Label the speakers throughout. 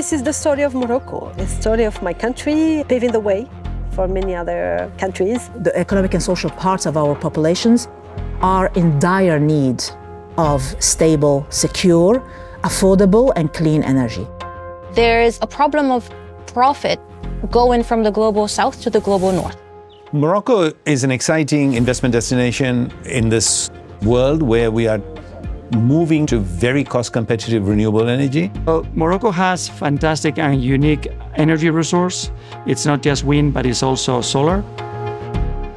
Speaker 1: This is the story of Morocco, the story of my country, paving the way for many other countries.
Speaker 2: The economic and social parts of our populations are in dire need of stable, secure, affordable and clean energy.
Speaker 3: There is a problem of profit going from the global south to the global north.
Speaker 4: Morocco is an exciting investment destination in this world where we are moving to very cost-competitive renewable energy.
Speaker 5: Morocco has fantastic and unique energy resource. It's not just wind, but it's also solar.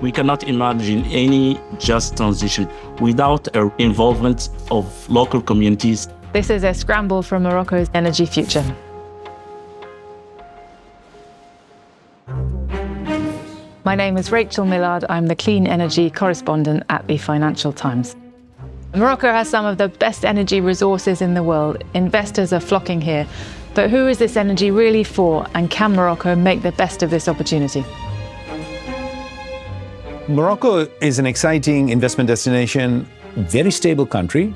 Speaker 6: We cannot imagine any just transition without the involvement of local communities.
Speaker 7: This is a scramble for Morocco's energy future. My name is Rachel Millard. I'm the clean energy correspondent at the Financial Times. Morocco has some of the best energy resources in the world. Investors are flocking here. But who is this energy really for, and can Morocco make the best of this opportunity?
Speaker 4: Morocco is an exciting investment destination, very stable country,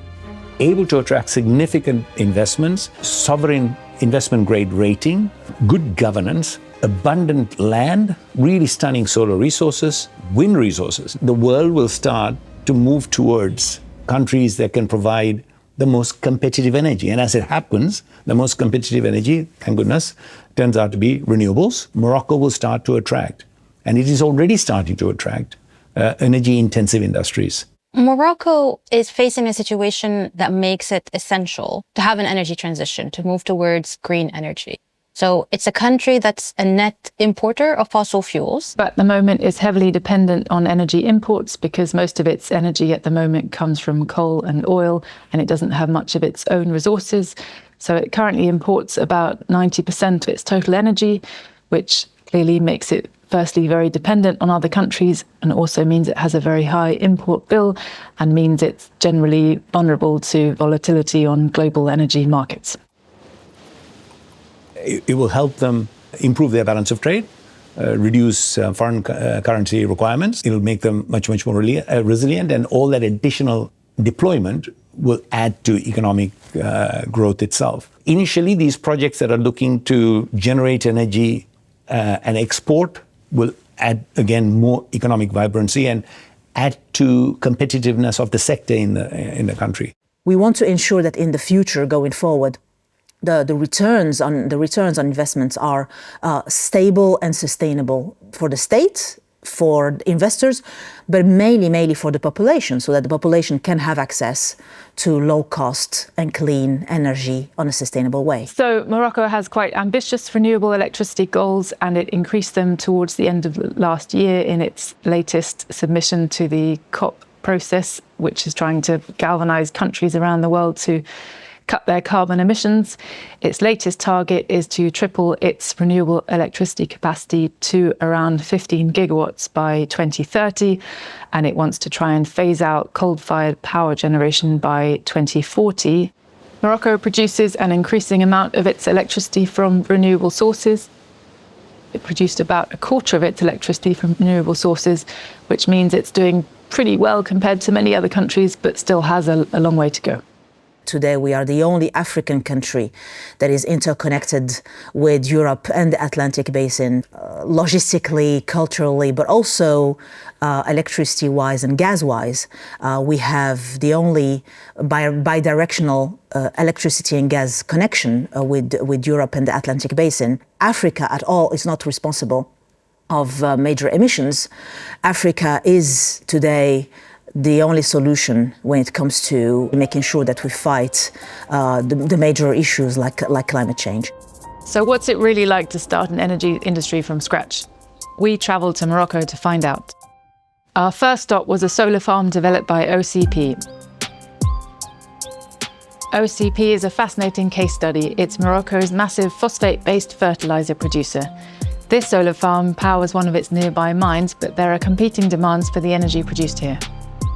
Speaker 4: able to attract significant investments, sovereign investment grade rating, good governance, abundant land, really stunning solar resources, wind resources. The world will start to move towards countries that can provide the most competitive energy. And as it happens, the most competitive energy, thank goodness, turns out to be renewables. Morocco will start to attract, and it is already starting to attract, energy-intensive industries.
Speaker 3: Morocco is facing a situation that makes it essential to have an energy transition, to move towards green energy. So it's a country that's a net importer of fossil fuels.
Speaker 7: But at the moment is heavily dependent on energy imports because most of its energy at the moment comes from coal and oil, and it doesn't have much of its own resources. So it currently imports about 90% of its total energy, which clearly makes it firstly very dependent on other countries, and also means it has a very high import bill and means it's generally vulnerable to volatility on global energy markets.
Speaker 4: It will help them improve their balance of trade, reduce foreign currency requirements. It'll make them much more resilient, and all that additional deployment will add to economic growth itself. Initially, these projects that are looking to generate energy and export will add, again, more economic vibrancy and add to competitiveness of the sector in the country.
Speaker 2: We want to ensure that in the future, going forward, the returns on investments are stable and sustainable for the state, for investors, but mainly for the population, so that the population can have access to low-cost and clean energy on a sustainable way.
Speaker 7: So Morocco has quite ambitious renewable electricity goals, and it increased them towards the end of last year in its latest submission to the COP process, which is trying to galvanize countries around the world to cut their carbon emissions. Its latest target is to triple its renewable electricity capacity to around 15 gigawatts by 2030, and it wants to try and phase out coal-fired power generation by 2040. Morocco produces an increasing amount of its electricity from renewable sources. It produced about a quarter of its electricity from renewable sources, which means it's doing pretty well compared to many other countries, but still has a long way to go.
Speaker 2: Today, we are the only African country that is interconnected with Europe and the Atlantic Basin, logistically, culturally, but also electricity-wise and gas-wise. We have the only bi-directional electricity and gas connection with Europe and the Atlantic Basin. Africa at all is not responsible of major emissions. Africa is today the only solution when it comes to making sure that we fight the major issues like climate change.
Speaker 7: So what's it really like to start an energy industry from scratch? We travelled to Morocco to find out. Our first stop was a solar farm developed by OCP. OCP is a fascinating case study. It's Morocco's massive phosphate-based fertiliser producer. This solar farm powers one of its nearby mines, but there are competing demands for the energy produced here.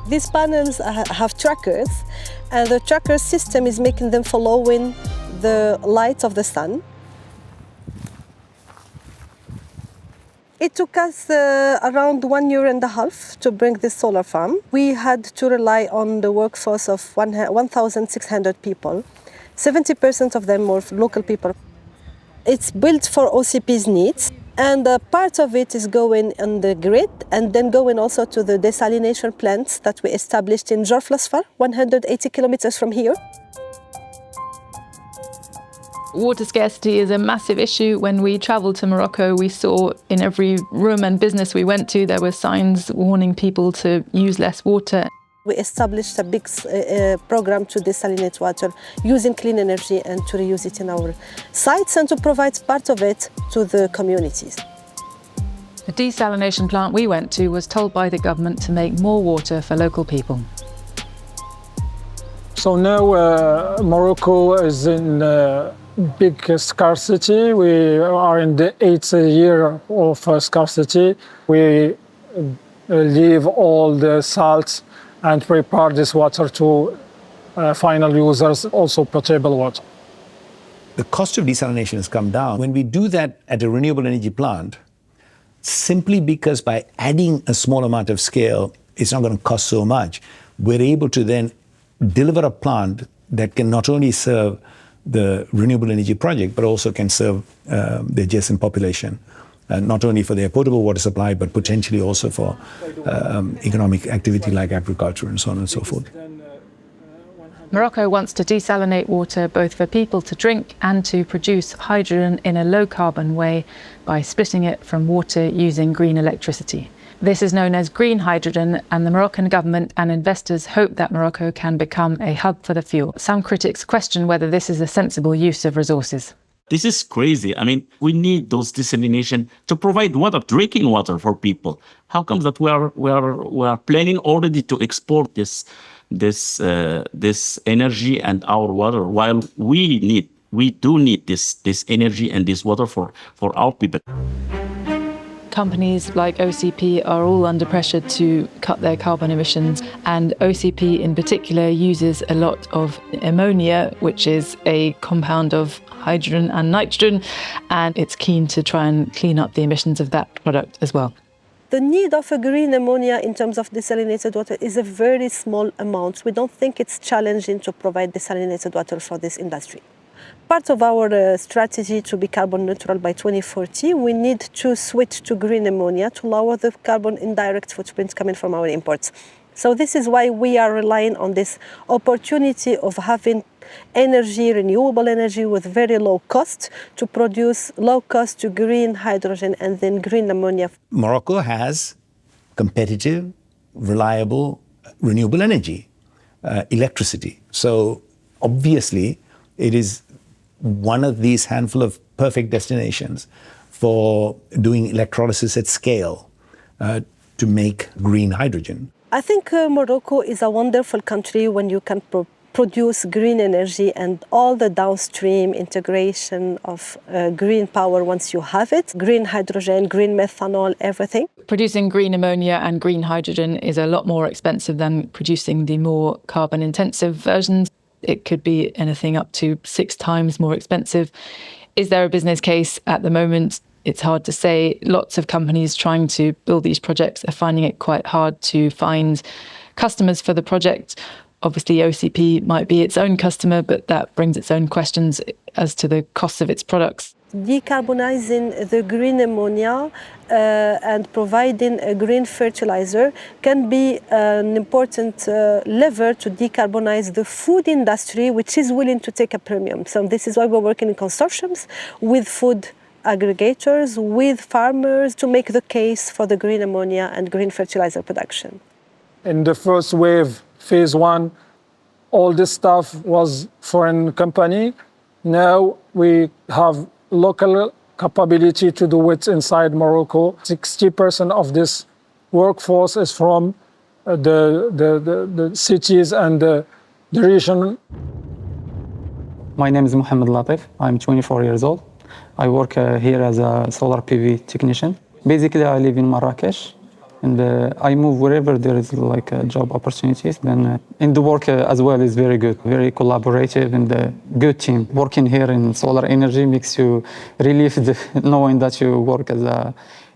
Speaker 1: These panels have trackers, and the tracker system is making them following the light of the sun. It took us around 1.5 years to bring this solar farm. We had to rely on the workforce of 1,600 people. 70% of them were local people. It's built for OCP's needs, and part of it is going on the grid and then going also to the desalination plants that we established in Jorflasfar, 180 kilometers from here.
Speaker 7: Water scarcity is a massive issue. When we travelled to Morocco, we saw in every room and business we went to, there were signs warning people to use less water.
Speaker 1: We established a big program to desalinate water using clean energy and to reuse it in our sites and to provide part of it to the communities.
Speaker 7: The desalination plant we went to was told by the government to make more water for local people.
Speaker 8: So now Morocco is in big scarcity. We are in the 8th year of scarcity. We leave all the salts and prepare this water to final users, also potable water.
Speaker 4: The cost of desalination has come down. When we do that at a renewable energy plant, simply because by adding a small amount of scale, it's not going to cost so much, we're able to then deliver a plant that can not only serve the renewable energy project, but also can serve the adjacent population, not only for their potable water supply, but potentially also for economic activity like agriculture and so on and so forth.
Speaker 7: Morocco wants to desalinate water both for people to drink and to produce hydrogen in a low-carbon way by splitting it from water using green electricity. This is known as green hydrogen, and the Moroccan government and investors hope that Morocco can become a hub for the fuel. Some critics question whether this is a sensible use of resources.
Speaker 6: This is crazy. I mean, we need those desalination to provide water, drinking water for people. How comes that we are planning already to export this energy and our water, while we do need this energy and this water for our people.
Speaker 7: Companies like OCP are all under pressure to cut their carbon emissions, and OCP in particular uses a lot of ammonia, which is a compound of hydrogen and nitrogen, and it's keen to try and clean up the emissions of that product as well.
Speaker 1: The need of a green ammonia in terms of desalinated water is a very small amount. We don't think it's challenging to provide desalinated water for this industry. Part of our strategy to be carbon neutral by 2040, we need to switch to green ammonia to lower the carbon indirect footprint coming from our imports. So this is why we are relying on this opportunity of having energy, renewable energy with very low cost to produce low cost to green hydrogen and then green ammonia.
Speaker 4: Morocco has competitive, reliable, renewable energy, electricity. So obviously it is one of these handful of perfect destinations for doing electrolysis at scale to make green hydrogen.
Speaker 1: I think Morocco is a wonderful country when you can produce green energy and all the downstream integration of green power once you have it. Green hydrogen, green methanol, everything.
Speaker 7: Producing green ammonia and green hydrogen is a lot more expensive than producing the more carbon-intensive versions. It could be anything up to 6 times more expensive. Is there a business case at the moment? It's hard to say. Lots of companies trying to build these projects are finding it quite hard to find customers for the project. Obviously, OCP might be its own customer, but that brings its own questions as to the cost of its products.
Speaker 1: Decarbonizing the green ammonia and providing a green fertilizer can be an important lever to decarbonize the food industry, which is willing to take a premium. So this is why we're working in consortiums with food aggregators, with farmers, to make the case for the green ammonia and green fertilizer production.
Speaker 8: In the first wave, phase 1, all this stuff was foreign company. Now we have local capability to do it inside Morocco. 60% of this workforce is from the cities and the region.
Speaker 9: My name is Mohammed Latif. I'm 24 years old. I work here as a solar PV technician. Basically, I live in Marrakesh, and I move wherever there is job opportunities. Then and the work as well is very good, very collaborative, and a good team. Working here in solar energy makes you relieved knowing that you work as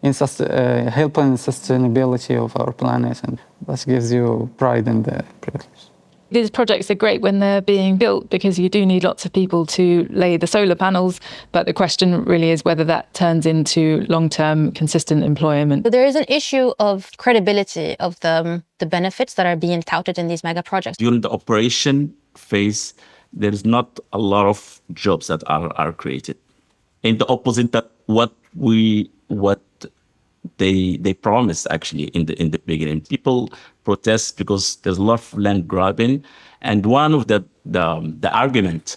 Speaker 9: helping sustainability of our planet, and that gives you pride and privilege.
Speaker 7: These projects are great when they're being built because you do need lots of people to lay the solar panels, but the question really is whether that turns into long-term consistent employment.
Speaker 3: So there is an issue of credibility of the benefits that are being touted in these mega projects.
Speaker 6: During the operation phase, there is not a lot of jobs that are created. In the opposite, that what they promised actually in the beginning. People protest because there's a lot of land grabbing, and one of the argument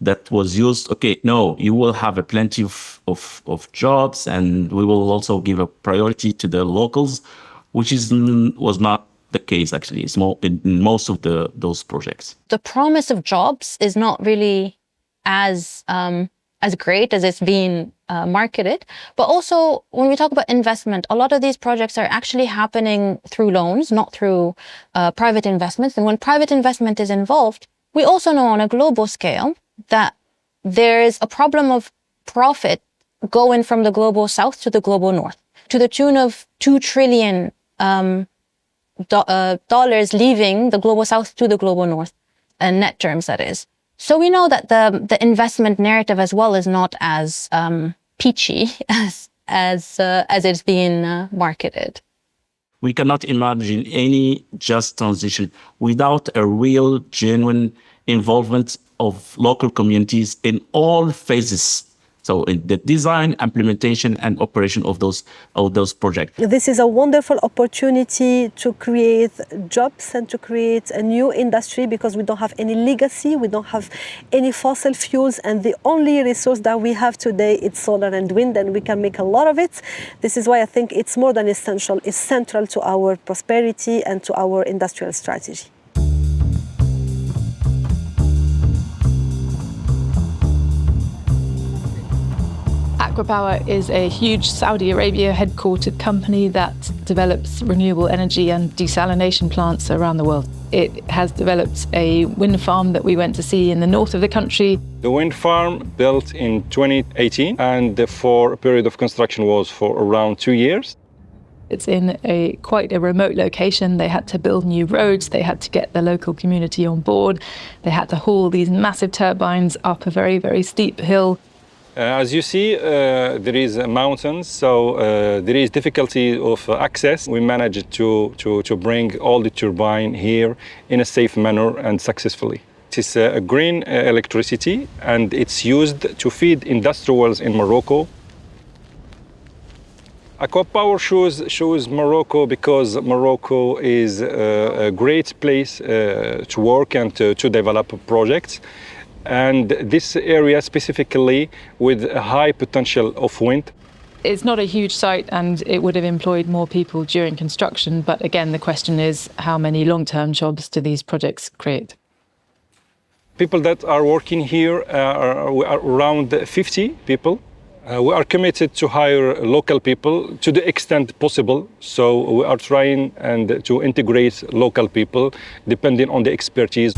Speaker 6: that was used, okay, no, you will have a plenty of jobs, and we will also give a priority to the locals, which was not the case actually. It's more in most of those projects.
Speaker 3: The promise of jobs is not really as great as it's being marketed. But also, when we talk about investment, a lot of these projects are actually happening through loans, not through private investments. And when private investment is involved, we also know on a global scale that there is a problem of profit going from the global south to the global north, to the tune of $2 trillion dollars leaving the global south to the global north, in net terms, that is. So we know that the investment narrative as well is not as peachy as it's being marketed.
Speaker 6: We cannot imagine any just transition without a real, genuine involvement of local communities in all phases. So in the design, implementation, and operation of those projects.
Speaker 1: This is a wonderful opportunity to create jobs and to create a new industry, because we don't have any legacy, we don't have any fossil fuels, and the only resource that we have today is solar and wind, and we can make a lot of it. This is why I think it's more than essential, it's central to our prosperity and to our industrial strategy.
Speaker 7: ACWA Power is a huge Saudi Arabia headquartered company that develops renewable energy and desalination plants around the world. It has developed a wind farm that we went to see in the north of the country.
Speaker 10: The wind farm built in 2018, and for a period of construction was for around 2 years.
Speaker 7: It's in quite a remote location. They had to build new roads. They had to get the local community on board. They had to haul these massive turbines up a very, very steep hill.
Speaker 10: As you see, there is mountains, so there is difficulty of access. We managed to bring all the turbine here in a safe manner and successfully. It is a green electricity, and it's used to feed industrials in Morocco. ACWA Power shows Morocco because Morocco is a great place to work and to develop projects. And this area specifically with a high potential of wind.
Speaker 7: It's not a huge site, and it would have employed more people during construction. But again, the question is, how many long-term jobs do these projects create?
Speaker 10: People that are working here are around 50 people. We are committed to hire local people to the extent possible. So we are trying to integrate local people depending on the expertise.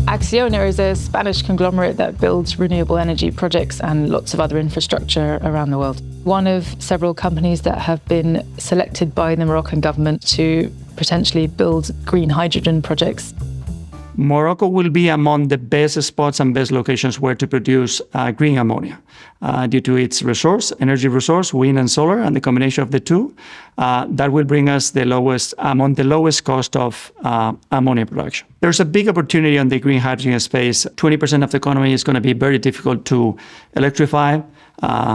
Speaker 7: Acciona is a Spanish conglomerate that builds renewable energy projects and lots of other infrastructure around the world. One of several companies that have been selected by the Moroccan government to potentially build green hydrogen projects.
Speaker 5: Morocco will be among the best spots and best locations where to produce green ammonia due to its energy resource, wind and solar, and the combination of the two. That will bring us among the lowest cost of ammonia production. There's a big opportunity on the green hydrogen space. 20% of the economy is going to be very difficult to electrify.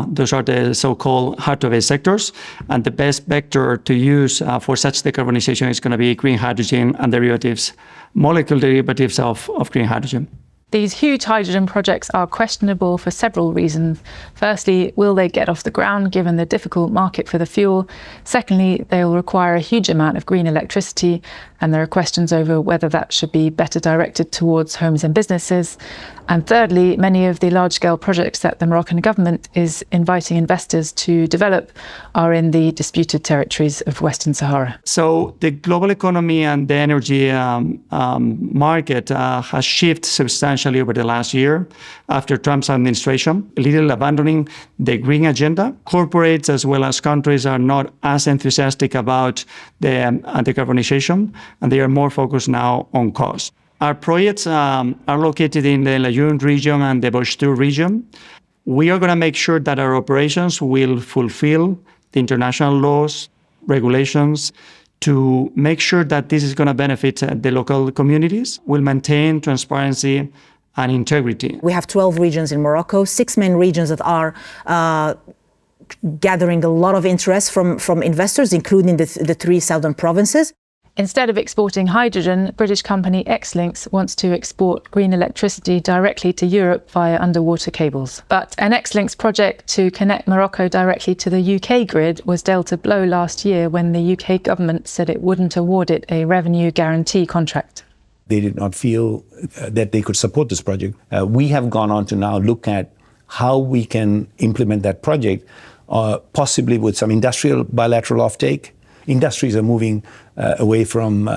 Speaker 5: Those are the so-called hard-to-abate sectors. And the best vector to use for such decarbonization is going to be green hydrogen and derivatives, molecule derivatives of green hydrogen.
Speaker 7: These huge hydrogen projects are questionable for several reasons. Firstly, will they get off the ground given the difficult market for the fuel? Secondly, they will require a huge amount of green electricity, and there are questions over whether that should be better directed towards homes and businesses. And thirdly, many of the large-scale projects that the Moroccan government is inviting investors to develop are in the disputed territories of Western Sahara.
Speaker 5: So the global economy and the energy market has shifted substantially substantially over the last year after Trump's administration, a little abandoning the green agenda. Corporates as well as countries are not as enthusiastic about the decarbonization, and they are more focused now on cost. Our projects are located in the Layun region and the Boshtu region. We are going to make sure that our operations will fulfill the international laws, regulations, to make sure that this is going to benefit the local communities. We'll maintain transparency and integrity.
Speaker 2: We have 12 regions in Morocco, 6 main regions that are gathering a lot of interest from investors, including the 3 southern provinces.
Speaker 7: Instead of exporting hydrogen, British company Xlinks wants to export green electricity directly to Europe via underwater cables. But an Xlinks project to connect Morocco directly to the UK grid was dealt a blow last year when the UK government said it wouldn't award it a revenue guarantee contract.
Speaker 4: They did not feel that they could support this project. We have gone on to now look at how we can implement that project, possibly with some industrial bilateral offtake. Industries are moving away from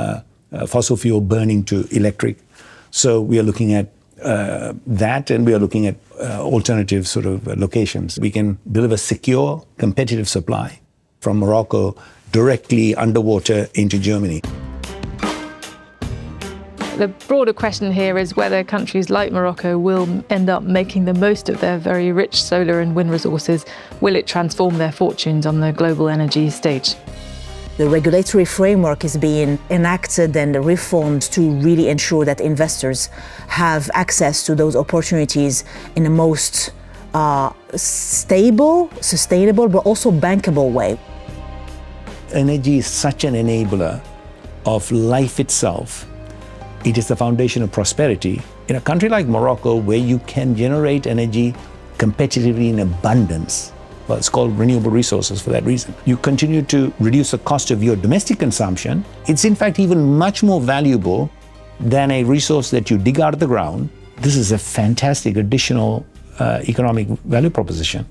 Speaker 4: fossil fuel burning to electric. So we are looking at that, and we are looking at alternative sort of locations. We can deliver secure, competitive supply from Morocco directly underwater into Germany.
Speaker 7: The broader question here is whether countries like Morocco will end up making the most of their very rich solar and wind resources. Will it transform their fortunes on the global energy stage?
Speaker 2: The regulatory framework is being enacted and reformed to really ensure that investors have access to those opportunities in a most stable, sustainable, but also bankable way.
Speaker 4: Energy is such an enabler of life itself. It is the foundation of prosperity. In a country like Morocco, where you can generate energy competitively in abundance, well, it's called renewable resources for that reason. You continue to reduce the cost of your domestic consumption. It's in fact even much more valuable than a resource that you dig out of the ground. This is a fantastic additional economic value proposition.